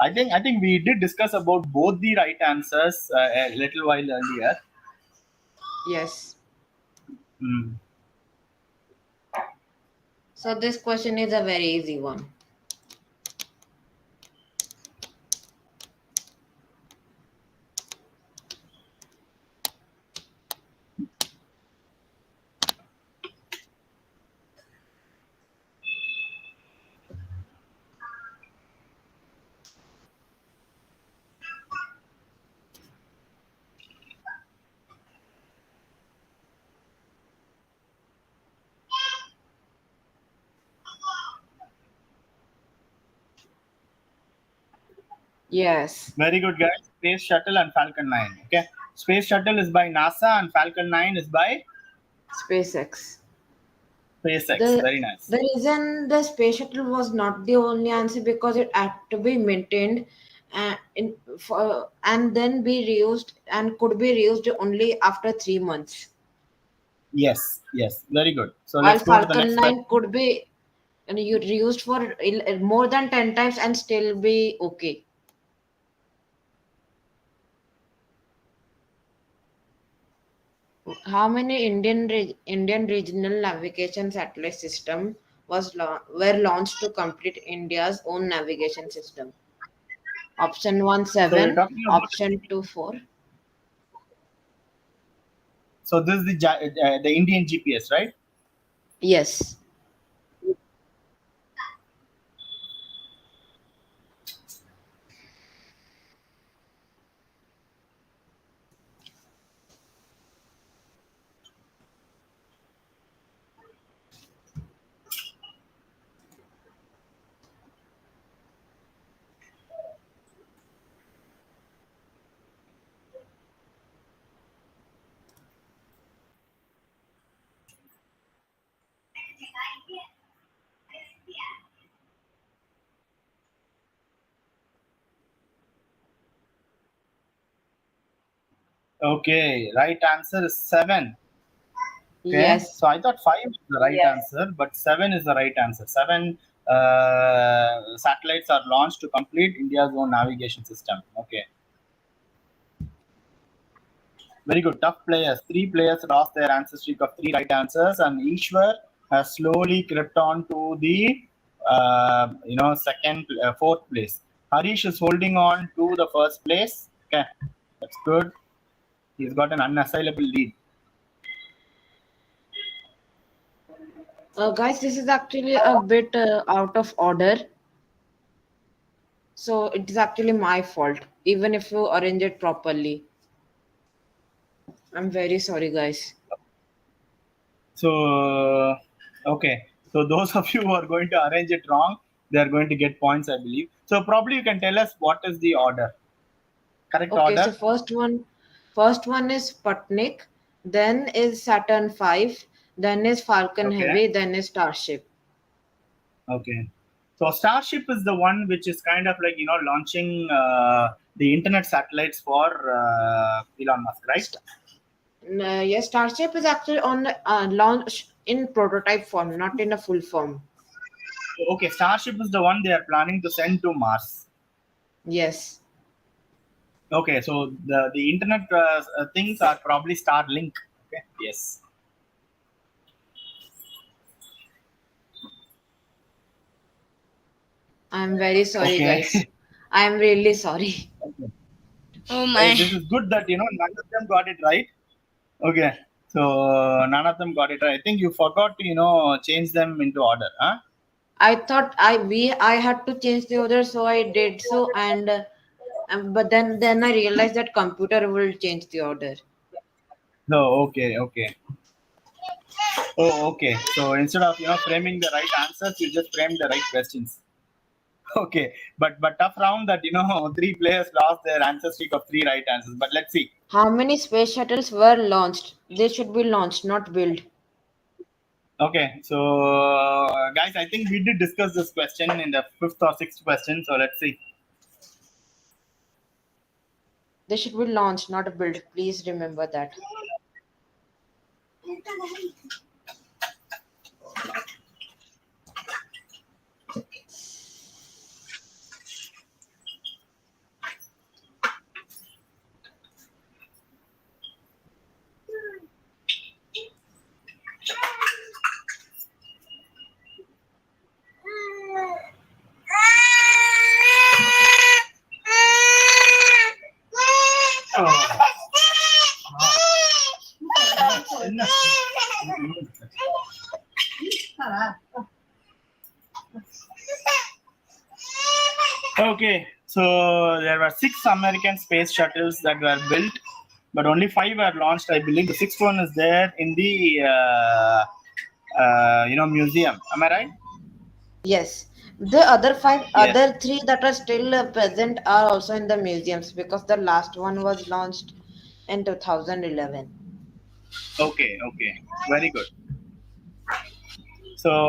I think we did discuss about both the right answers a little while earlier. Yes. Hmm. So this question is a very easy one. Yes. Very good, guys. Space Shuttle and Falcon 9. Okay. Space Shuttle is by NASA and Falcon 9 is by SpaceX. SpaceX. The Very nice. the reason the space shuttle was not the only answer because it had to be maintained and then be reused and could be reused only after 3 months. Yes, yes. Very good. So While let's go to the Falcon next 9 question. could be reused for more than 10 times and still be okay. How many Indian regional navigation satellite system were launched to complete India's own navigation system? Option 1 So we're 7, talking about. option 2 4. So this is the Indian GPS, right? Yes. Okay. Right answer is 7. Okay. Yes. So I thought 5 is the right answer, but 7 is the right answer. 7 satellites are launched to complete India's own navigation system. Okay. Very good. Tough players. 3 players lost their answer streak of 3 right answers, and Ishwar has slowly crept on to the fourth place. Harish is holding on to the first place. Okay, that's good. He's got an unassailable lead. Guys, this is actually a bit out of order. So it is actually my fault, even if you arrange it properly. I'm very sorry, guys. So, okay. So those of you who are going to arrange it wrong, they are going to get points, I believe. So probably you can tell us what is the order, correct Okay, so order. first one is Sputnik, then is Saturn 5, then is Falcon Okay. Heavy, then is Starship. Okay. So Starship is the one which is kind of like launching the internet satellites for Elon Musk, right? Yes, Starship is actually on launch in prototype form, not in a full form. Okay, Starship is the one they are planning to send to Mars. Yes. Okay, so the internet things are probably Starlink. Okay. Yes. I'm very sorry, Okay. guys. I'm really sorry. Okay. Oh Hey, my. this is good that none of them got it right. Okay, so none of them got it right. I think you forgot to change them into order, huh? I thought I had to change the order, so I did so, but then I realized that computer will change the order. No, okay, okay. Oh, okay. So instead of framing the right answers, you just frame the right questions. Okay, but tough round that 3 players lost their answer streak of 3 right answers. But let's see. How many space shuttles were launched? They should be launched, not built. Okay, so guys, I think we did discuss this question in the 5th or 6th question. So let's see. They should be launched, not built. Please remember that. Okay, so there were 6 American space shuttles that were built, but only 5 were launched. I believe the 6th one is there in the museum. Am I right? Yes. The other other three that are still present are also in the museums because the last one was launched in 2011. Okay, very good. So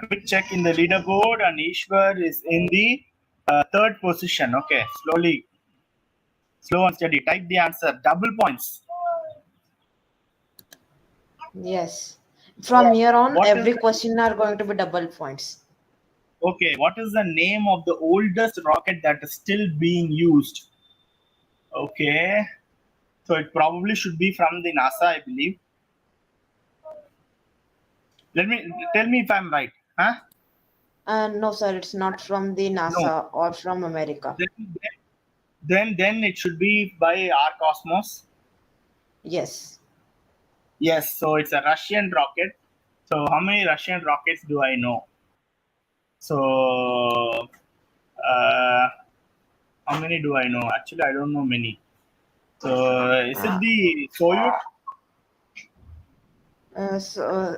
quick check in the leaderboard, and Ishwar is in the 3rd position. Okay, slow and steady. Type the answer. Double points. Yes. From here on, What is every the- question are going to be double points. Okay, what is the name of the oldest rocket that is still being used? Okay, so it probably should be from the NASA, I believe. Tell me if I'm right. Huh? No, sir, it's not from the No. NASA or from America. Then it should be by our Cosmos. Yes. Yes, so it's a Russian rocket. So how many Russian rockets do I know? So how many do I know? Actually, I don't know many. So is it the Soyuz?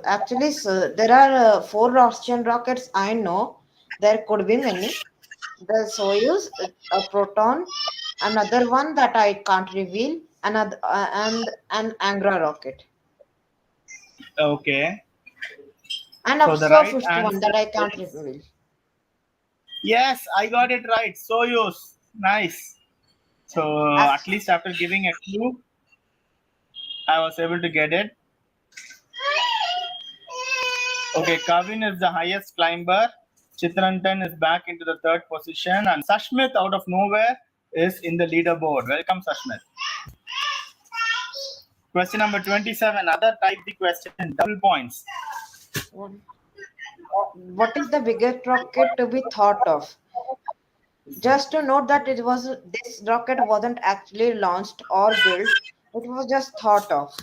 Actually, sir, there are 4 Russian rockets I know. There could be many. The Soyuz, a Proton, another one that I can't reveal, another and an Angra rocket, Okay. and So the also a right fifth one answer that I can't is reveal. yes, I got it right. Soyuz. Nice. So at least after giving a clue, I was able to get it. Okay, Kavin is the highest climber. Chitrantan is back into the 3rd position, and Sashmit out of nowhere is in the leaderboard. Welcome, Sashmit. Question number 27. Other type the question. Double points. What is the biggest rocket to be thought of? Just to note that this rocket wasn't actually launched or built; it was just thought of.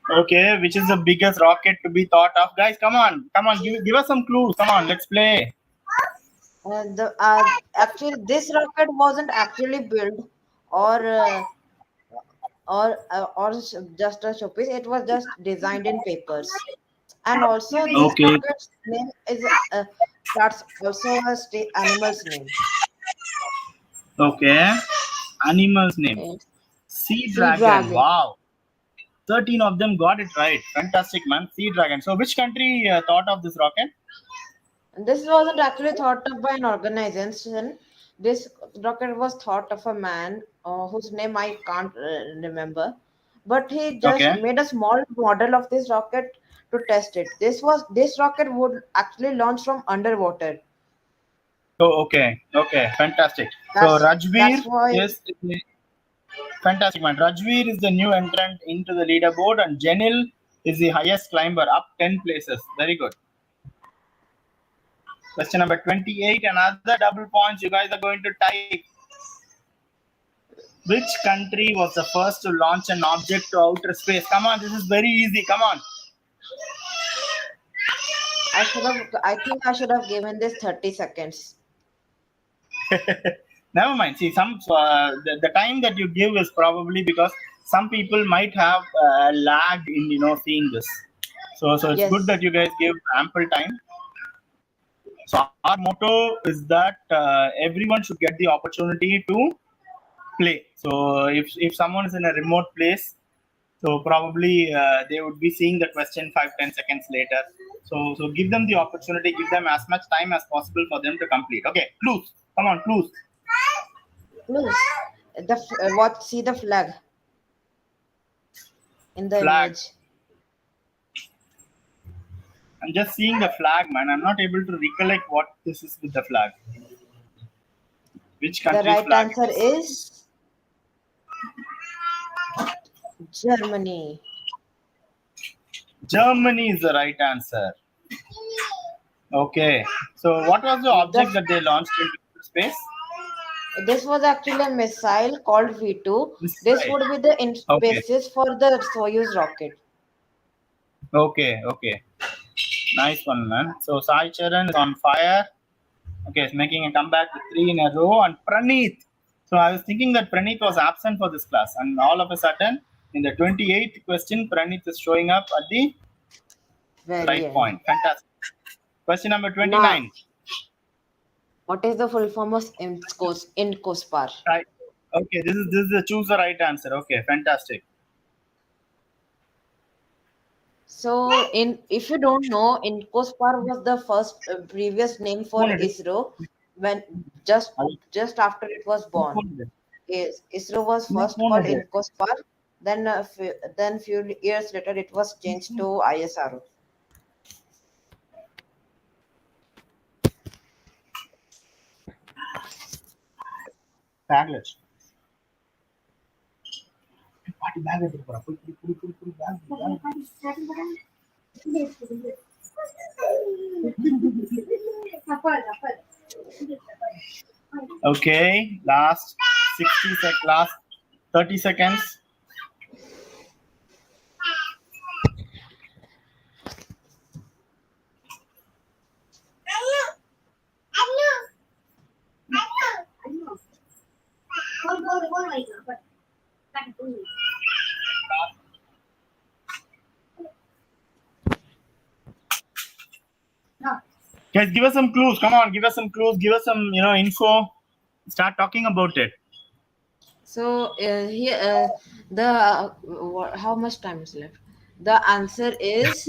Okay, which is the biggest rocket to be thought of? Guys, come on, give us some clues. Come on, let's play. Actually, this rocket wasn't actually built or just a showpiece. It was just designed in papers. And also, this Okay, rocket's name is that's also a state animal's name. okay. Animal's name. It's Sea sea dragon. dragon. Wow. 13 of them got it right. Fantastic, man. Sea dragon. So which country thought of this rocket? This wasn't actually thought of by an organization. This rocket was thought of a man whose name I can't remember, but he just Okay. made a small model of this rocket to test it. This rocket would actually launch from underwater. Oh, okay. Fantastic. So That's Rajveer why is fantastic, man. Rajveer is the new entrant into the leaderboard, and Jenil is the highest climber, up 10 places. Very good. Question number 28. Another double points. You guys are going to type. Which country was the first to launch an object to outer space? Come on, this is very easy. Come on. I think I should have given this 30 seconds. Never mind. See, the time that you give is probably because some people might have lag in seeing this. So it's Yes. good that you guys give ample time. So our motto is that everyone should get the opportunity to play. So if someone is in a remote place, so probably they would be seeing the question 5-10 seconds later. So give them the opportunity, give them as much time as possible for them to complete. Okay, clues. Come on, clues. Clues. See the flag in the Flag. image. I'm just seeing the flag, man. I'm not able to recollect what this is with the flag. Which The country's right flag? answer is Germany. Germany is the right answer. Okay. So what was the object that they launched into space? This was actually a missile called V2. This Missile. would be the Okay. basis for the Soyuz rocket. Okay. Nice one, man. So Sai Charan is on fire. Okay, it's making a comeback with 3 in a row. And Praneeth. So I was thinking that Praneeth was absent for this class. And all of a sudden, in the 28th question, Praneeth is showing up at the right end. point. Fantastic. Question number 29. Now, what is the full form of INCOSPAR? Right. Okay, this is the choose the right answer. Okay, fantastic. So, if you don't know, INCOSPAR was the first previous name for ISRO when just after it was born. ISRO was first called INCOSPAR. Then few years later, it was changed to ISRO. Fabulous. Okay, last 30 seconds. Guys, give us some clues. Come on, give us some clues. Give us some, info. Start talking about it. So here, how much time is left? The answer is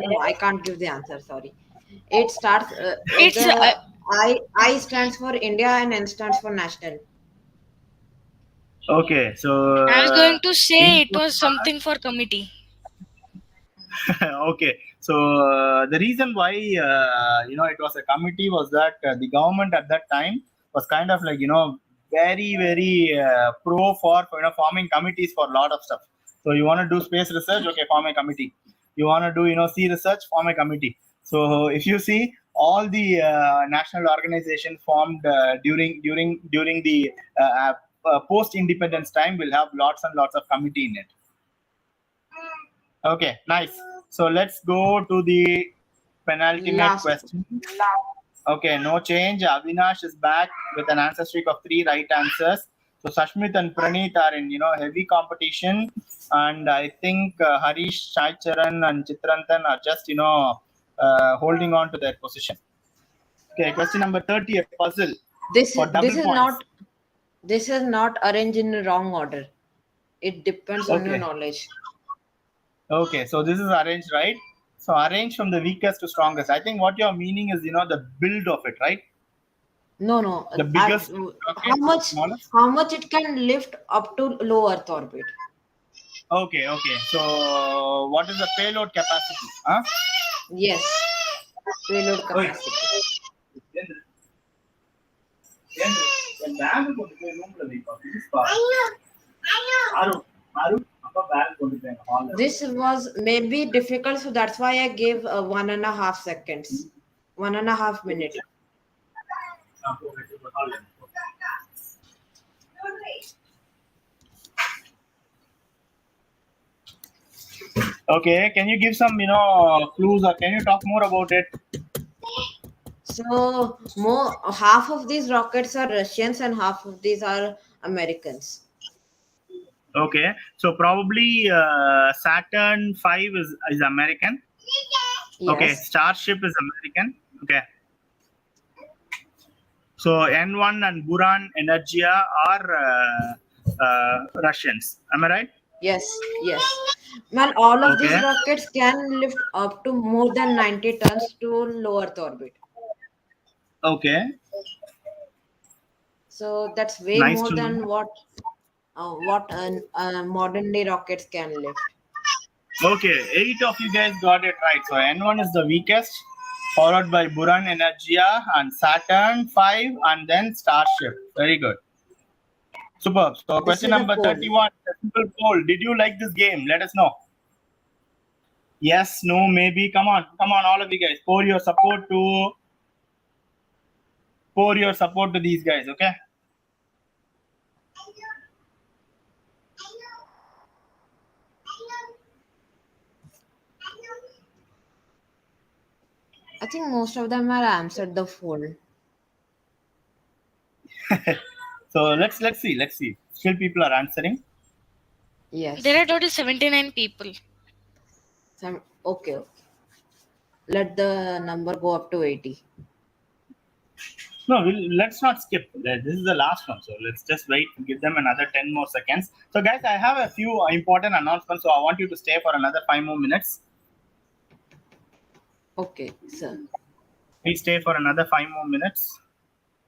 no. I can't give the answer. Sorry. It starts. It's I stands for India and N stands for national. Okay, so I was going to say it was something for committee. Okay, so the reason why it was a committee was that the government at that time was kind of like very pro for forming committees for a lot of stuff. So you want to do space research, okay, form a committee. You want to do sea research, form a committee. So if you see all the national organizations formed during the post independence time will have lots and lots of committee in it. Okay, nice. So let's go to the penultimate question. Okay, no change. Avinash is back with an answer streak of 3 right answers. So Sashmit and Praneeth are in heavy competition, and I think Harish, Shai Charan, and Chitrantan are just holding on to their position. Okay, question number 30, a puzzle. This is not arranged in the wrong order. It depends on your knowledge. Okay, so this is arranged, right? So arrange from the weakest to strongest. I think what you're meaning is, the build of it, right? No. The biggest. How much it can lift up to low Earth orbit? Okay. So what is the payload capacity? Huh? Yes, payload capacity. This was maybe difficult, so that's why I gave 1.5 seconds, 1.5 minutes. Okay, can you give some clues, or can you talk more about it? So more half of these rockets are Russians and half of these are Americans. Okay, so probably Saturn 5 is American. Okay, Yes. Starship is American. Okay, so N1 and Buran Energia are Russians. Am I right? Yes. Yes. Well, all of these Okay, rockets can lift up to more than 90 tons to low Earth orbit. okay, So that's way nice more to know. than what modern day rockets can lift. Okay, 8 of you guys got it right. So N1 is the weakest, followed by Buran Energia and Saturn 5, and then Starship. Very good. Superb. So This question is a number poll. 31, a simple poll. Did you like this game? Let us know. Yes, no, maybe. Come on, all of you guys. Pour your support to these guys, okay? I think most of them are answered the poll. So let's see. Still people are answering. Yes. There are total 79 people. Okay. Let the number go up to 80. No, let's not skip. This is the last one, so let's just wait. Give them another 10 more seconds. So, guys, I have a few important announcements, so I want you to stay for another 5 more minutes. Okay, sir. Please stay for another 5 more minutes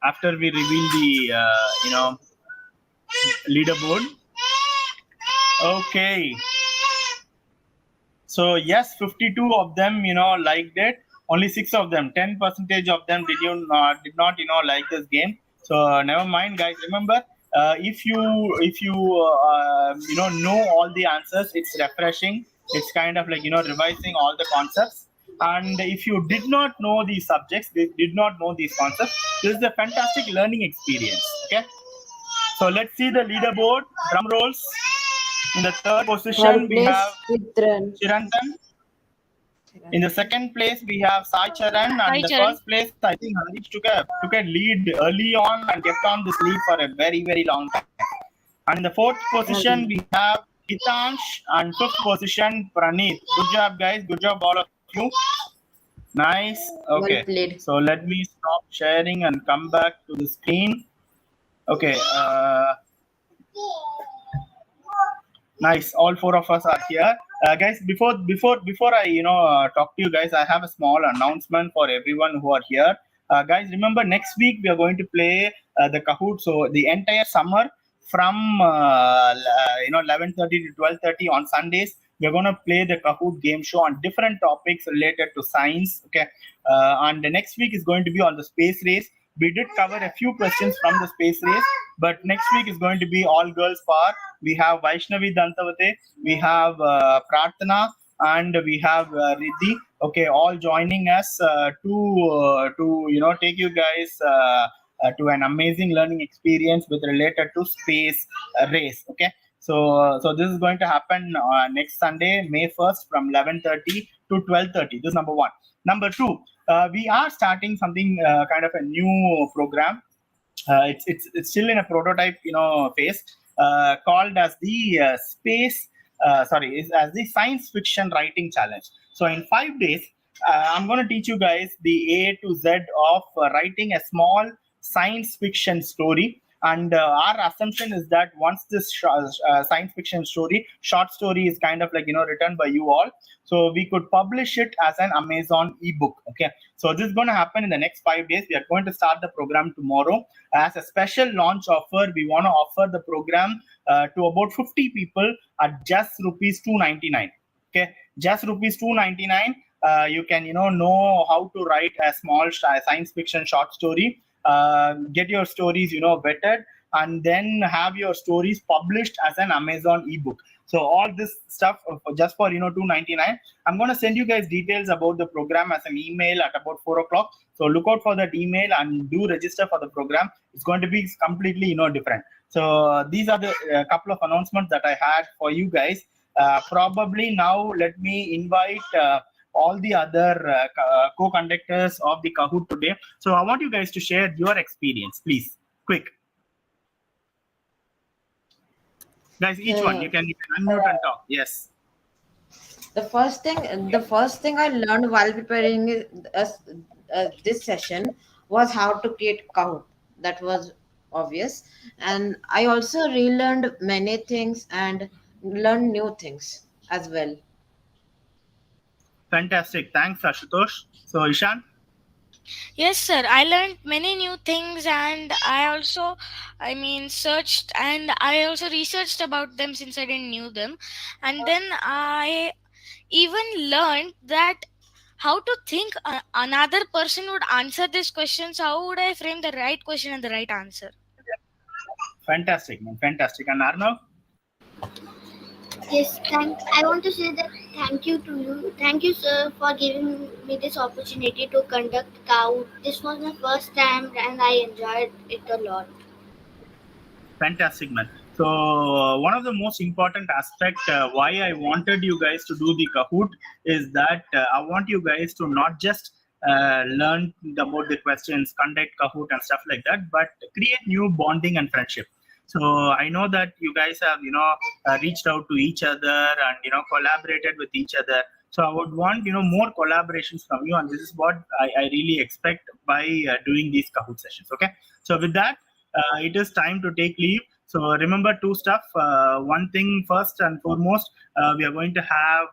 after we reveal the leaderboard. Okay. So yes, 52 of them liked it. Only 6 of them, 10% of them did not like this game. So never mind, guys. Remember, if you know all the answers, it's refreshing. It's kind of like revising all the concepts. And if you did not know these subjects, they did not know these concepts, this is a fantastic learning experience. Okay. So let's see the leaderboard. Drum rolls. In the third position, Third we have place, Chitran. Chirantan. In the second place, we have Sai Charan, and in the Charan. first place, I think Harish took a lead early on and kept on this lead for a very, very long time. And in the fourth position, we have Hitansh, and fifth position, Praneeth. Good job, guys. Good job, all of you. Nice. Okay. Well played. So let me stop sharing and come back to the screen. Okay. Nice. All 4 of us are here. Guys, before I talk to you guys, I have a small announcement for everyone who are here. Guys, remember next week we are going to play the Kahoot. So the entire summer from 11:30 to 12:30 on Sundays, we're going to play the Kahoot game show on different topics related to science. Okay, and the next week is going to be on the space race. We did cover a few questions from the space race, but next week is going to be all girls power. We have Vaishnavi Dantavate, we have Prarthana, and we have Riddhi. Okay, all joining us to take you guys to an amazing learning experience with related to space race. Okay, so this is going to happen next Sunday, May 1st, from 11:30 to 12:30. This is number one. Number two, we are starting something kind of a new program. It's still in a prototype phase, called as the as the science fiction writing challenge. So in 5 days, I'm going to teach you guys the A to Z of writing a small science fiction story. And our assumption is that once this science fiction short story is kind of like written by you all, so we could publish it as an Amazon ebook. Okay, so this is going to happen in the next 5 days. We are going to start the program tomorrow. As a special launch offer, we want to offer the program to about 50 people at just rupees 299. Okay, just rupees 299. You can know how to write a small science fiction short story, get your stories vetted, and then have your stories published as an Amazon ebook. So all this stuff just for 299. I'm going to send you guys details about the program as an email at about 4 o'clock. So look out for that email and do register for the program. It's going to be completely different. So these are the couple of announcements that I had for you guys. Probably now let me invite all the other co-conductors of the Kahoot today. So I want you guys to share your experience, please. Quick. Guys, each one, you can unmute and talk. Yes. The first thing I learned while preparing this session was how to create Kahoot. That was obvious, and I also relearned many things and learned new things as well. Fantastic. Thanks, Ashutosh. So, Ishan? Yes, sir. I learned many new things, and searched, and I also researched about them since I didn't knew them, and then I even learned that how to think another person would answer these questions. How would I frame the right question and the right answer? Fantastic, man. Fantastic. And Arnav? Yes, I want to say that thank you to you. Thank you, sir, for giving me this opportunity to conduct Scout. This was my first time and I enjoyed it a lot. Fantastic, man. So one of the most important aspect why I wanted you guys to do the Kahoot is that I want you guys to not just learn about the questions, conduct Kahoot and stuff like that, but create new bonding and friendship. So I know that you guys have reached out to each other and collaborated with each other. So I would want more collaborations from you, and this is what I really expect by doing these Kahoot sessions. Okay. So with that, it is time to take leave. So remember two stuff. One thing first and foremost, we are going to have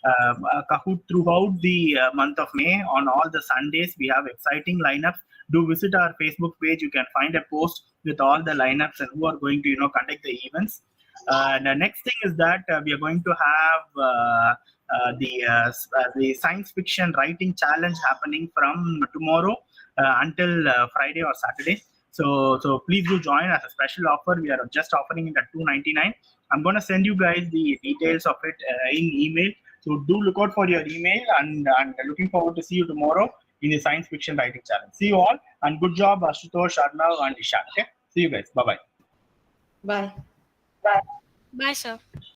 a Kahoot throughout the month of May on all the Sundays. We have exciting lineups. Do visit our Facebook page. You can find a post with all the lineups and who are going to conduct the events. The next thing is that we are going to have the science fiction writing challenge happening from tomorrow until Friday or Saturday. So please do join as a special offer. We are just offering it at $2.99. I'm going to send you guys the details of it in email. So do look out for your email, and looking forward to see you tomorrow in the science fiction writing challenge. See you all, and good job, Ashutosh, Arnav, and Ishan. Okay, see you guys. Bye bye. Bye. Bye, sir.